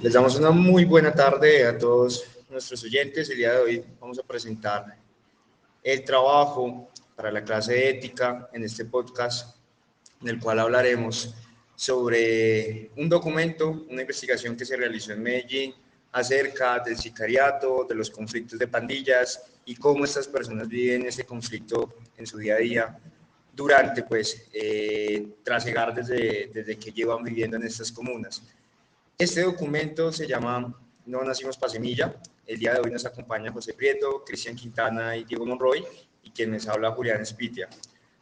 Les damos una muy buena tarde a todos nuestros oyentes. El día de hoy vamos a presentar el trabajo para la clase de ética en este podcast, en el cual hablaremos sobre un documento, una investigación que se realizó en Medellín acerca del sicariato, de los conflictos de pandillas y cómo estas personas viven ese conflicto en su día a día durante, trasegar desde que llevan viviendo en estas comunas. Este documento se llama No nacimos pa' semilla. El día de hoy nos acompaña José Prieto, Cristian Quintana y Diego Monroy, y quien les habla Julián Espitia.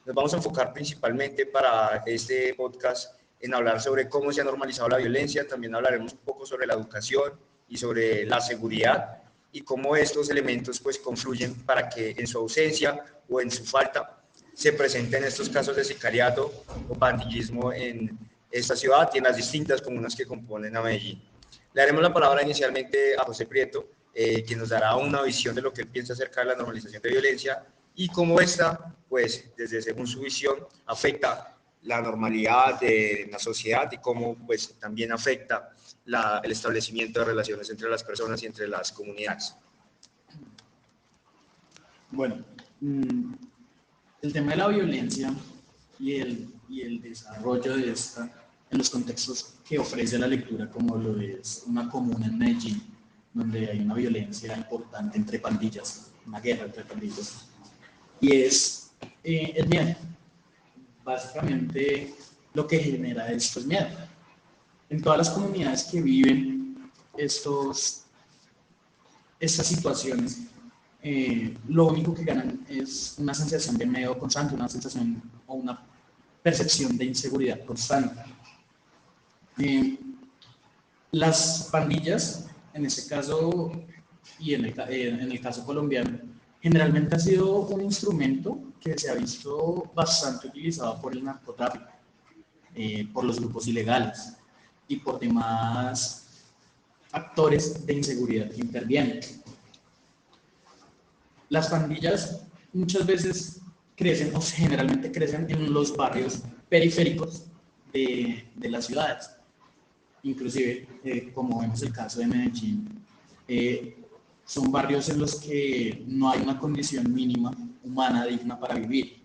Nos vamos a enfocar principalmente para este podcast en hablar sobre cómo se ha normalizado la violencia. También hablaremos un poco sobre la educación y sobre la seguridad y cómo estos elementos pues confluyen para que en su ausencia o en su falta se presenten estos casos de sicariato o pandillismo en esta ciudad y en las distintas comunas que componen a Medellín. Le daremos la palabra inicialmente a José Prieto, quien nos dará una visión de lo que él piensa acerca de la normalización de violencia y cómo esta, pues, desde según su visión, afecta la normalidad de la sociedad y cómo, pues, también afecta el establecimiento de relaciones entre las personas y entre las comunidades. Bueno, el tema de la violencia y el desarrollo de esta en los contextos que ofrece la lectura, como lo es una comuna en Medellín, donde hay una violencia importante entre pandillas, una guerra entre pandillas, y es el miedo. Básicamente lo que genera esto es miedo. En todas las comunidades que viven estas situaciones, lo único que ganan es una sensación de miedo constante, una sensación o una percepción de inseguridad constante. Las pandillas, en este caso y en el caso colombiano, generalmente ha sido un instrumento que se ha visto bastante utilizado por el narcotráfico, por los grupos ilegales y por demás actores de inseguridad que intervienen. Las pandillas muchas veces crecen o generalmente crecen en los barrios periféricos de las ciudades. Inclusive, como vemos el caso de Medellín, son barrios en los que no hay una condición mínima humana digna para vivir.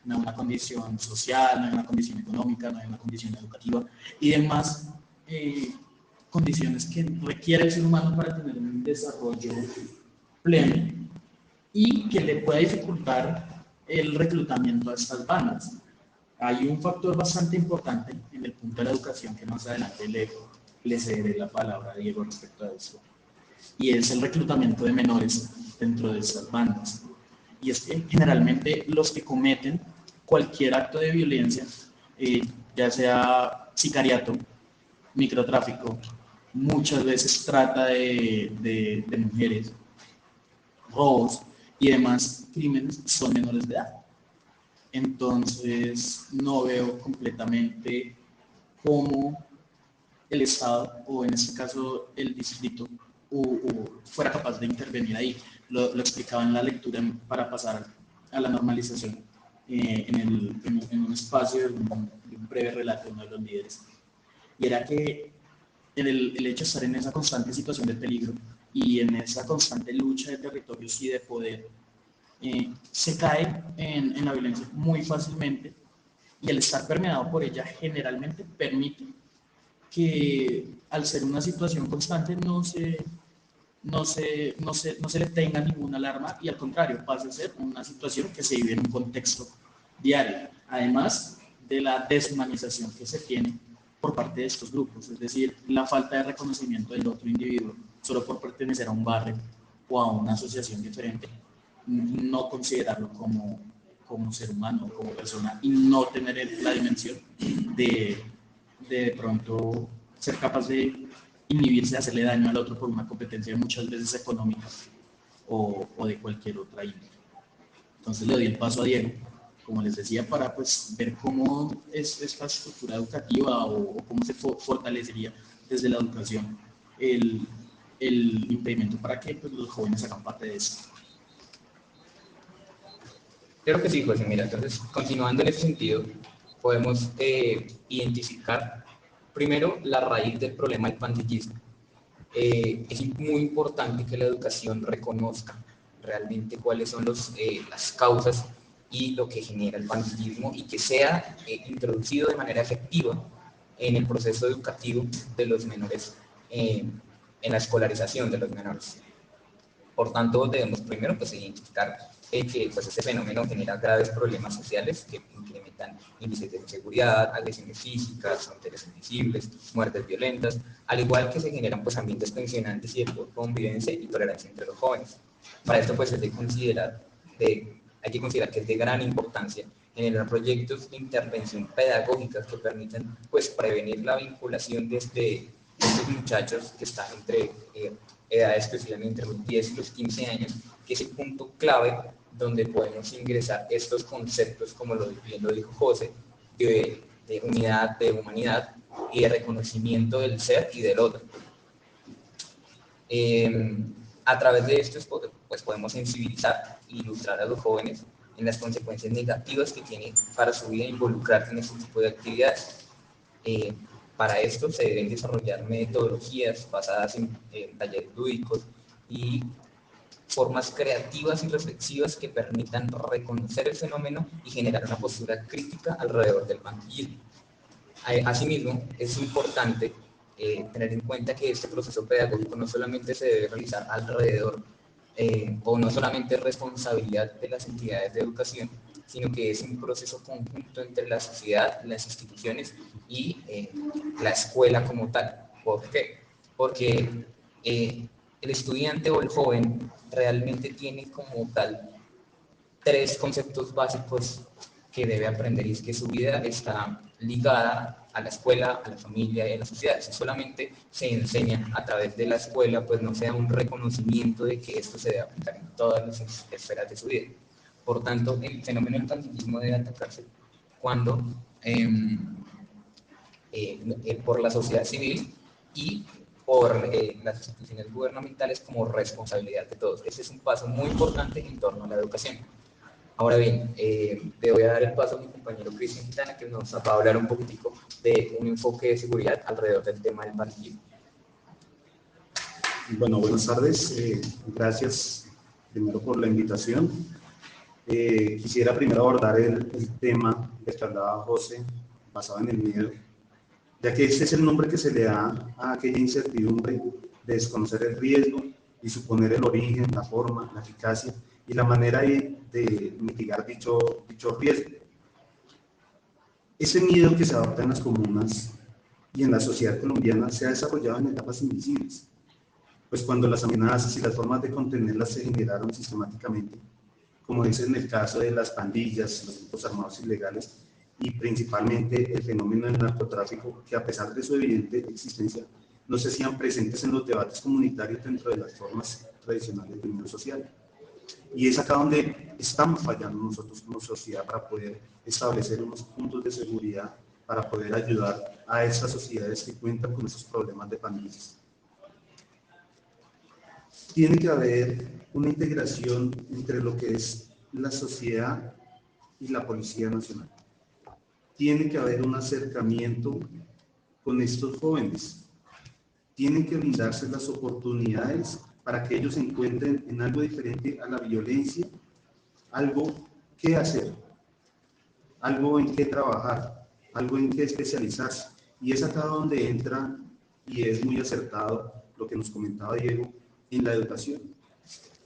No hay una condición social, no hay una condición económica, no hay una condición educativa y demás condiciones que requiere el ser humano para tener un desarrollo pleno y que le pueda dificultar el reclutamiento a estas bandas. Hay un factor bastante importante en el punto de la educación que más adelante le cederé la palabra a Diego respecto a eso, y es el reclutamiento de menores dentro de estas bandas. Y es que generalmente los que cometen cualquier acto de violencia, ya sea sicariato, microtráfico, muchas veces trata de mujeres, robos y demás crímenes, son menores de edad. Entonces no veo completamente cómo el Estado, o en este caso el distrito, fuera capaz de intervenir ahí. Lo explicaba en la lectura para pasar a la normalización en un espacio de un breve relato de uno de los líderes. Y era que el hecho de estar en esa constante situación de peligro y en esa constante lucha de territorios y de poder, se cae en la violencia muy fácilmente, y el estar permeado por ella generalmente permite que al ser una situación constante no se le tenga ninguna alarma y al contrario pase a ser una situación que se vive en un contexto diario, además de la deshumanización que se tiene por parte de estos grupos, es decir, la falta de reconocimiento del otro individuo solo por pertenecer a un barrio o a una asociación diferente, no considerarlo como ser humano, como persona, y no tener la dimensión de pronto ser capaz de inhibirse, hacerle daño al otro por una competencia muchas veces económica o de cualquier otra índole. Entonces le doy el paso a Diego, como les decía, para pues ver cómo es esta estructura educativa o cómo se fortalecería desde la educación el impedimento para que pues, los jóvenes hagan parte de esto. Claro que sí, José. Mira, entonces, continuando en ese sentido, podemos identificar primero la raíz del problema del pandillismo. es muy importante que la educación reconozca realmente cuáles son las causas y lo que genera el pandillismo y que sea introducido de manera efectiva en el proceso educativo de los menores, en la escolarización de los menores. Por tanto, debemos primero pues, identificar que pues, este fenómeno genera graves problemas sociales que incrementan índices de inseguridad, agresiones físicas, fronteras invisibles, muertes violentas, al igual que se generan pues, ambientes tensionantes y de convivencia y tolerancia entre los jóvenes. Para esto pues, hay que considerar que es de gran importancia generar proyectos de intervención pedagógica que permitan pues, prevenir la vinculación desde estos muchachos que están entre edades especialmente entre los 10 y los 15 años, que es el punto clave donde podemos ingresar estos conceptos, como bien lo dijo José, de unidad, de humanidad y de reconocimiento del ser y del otro. A través de esto pues, podemos sensibilizar e ilustrar a los jóvenes en las consecuencias negativas que tiene para su vida involucrarse en este tipo de actividades. Para esto se deben desarrollar metodologías basadas en talleres lúdicos y formas creativas y reflexivas que permitan reconocer el fenómeno y generar una postura crítica alrededor del pandillismo. Asimismo, es importante tener en cuenta que este proceso pedagógico no solamente se debe realizar alrededor o no solamente es responsabilidad de las entidades de educación, sino que es un proceso conjunto entre la sociedad, las instituciones y la escuela como tal. ¿Por qué? Porque el estudiante o el joven realmente tiene como tal tres conceptos básicos que debe aprender, y es que su vida está ligada a la escuela, a la familia y a la sociedad. Si solamente se enseña a través de la escuela, pues no sea un reconocimiento de que esto se debe aplicar en todas las esferas de su vida. Por tanto, el fenómeno del pandillismo debe atacarse cuando por la sociedad civil y por las instituciones gubernamentales como responsabilidad de todos. Ese es un paso muy importante en torno a la educación. Ahora bien, le voy a dar el paso a mi compañero Cristian Quintana, que nos va a hablar un poquitico de un enfoque de seguridad alrededor del tema del pandillismo. Bueno, buenas tardes. Gracias primero por la invitación. Quisiera primero abordar el tema del que hablaba José, basado en el miedo, ya que este es el nombre que se le da a aquella incertidumbre de desconocer el riesgo y suponer el origen, la forma, la eficacia y la manera de mitigar dicho riesgo. Ese miedo que se adopta en las comunas y en la sociedad colombiana se ha desarrollado en etapas invisibles, pues cuando las amenazas y las formas de contenerlas se generaron sistemáticamente, como es en el caso de las pandillas, los grupos armados ilegales y principalmente el fenómeno del narcotráfico, que a pesar de su evidente existencia, no se hacían presentes en los debates comunitarios dentro de las formas tradicionales de unión social. Y es acá donde estamos fallando nosotros como sociedad para poder establecer unos puntos de seguridad para poder ayudar a estas sociedades que cuentan con esos problemas de pandillas. Tiene que haber una integración entre lo que es la sociedad y la Policía Nacional. Tiene que haber un acercamiento con estos jóvenes. Tienen que brindarse las oportunidades para que ellos se encuentren en algo diferente a la violencia, algo que hacer, algo en que trabajar, algo en que especializarse. Y es acá donde entra, y es muy acertado lo que nos comentaba Diego, en la educación.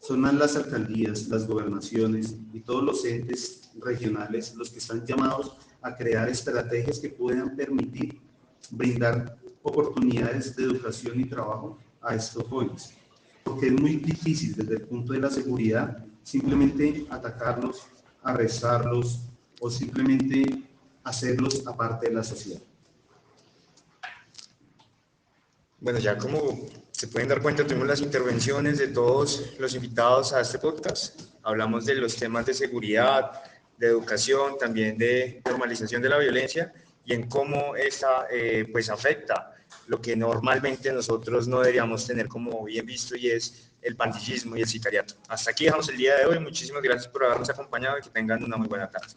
Son las alcaldías, las gobernaciones y todos los entes regionales los que están llamados a crear estrategias que puedan permitir brindar oportunidades de educación y trabajo a estos jóvenes. Porque es muy difícil desde el punto de la seguridad simplemente atacarlos, arrestarlos o simplemente hacerlos aparte de la sociedad. Bueno, ya como se pueden dar cuenta, tuvimos las intervenciones de todos los invitados a este podcast. Hablamos de los temas de seguridad, de educación, también de normalización de la violencia y en cómo esta pues afecta lo que normalmente nosotros no deberíamos tener como bien visto, y es el pandillismo y el sicariato. Hasta aquí dejamos el día de hoy. Muchísimas gracias por habernos acompañado y que tengan una muy buena tarde.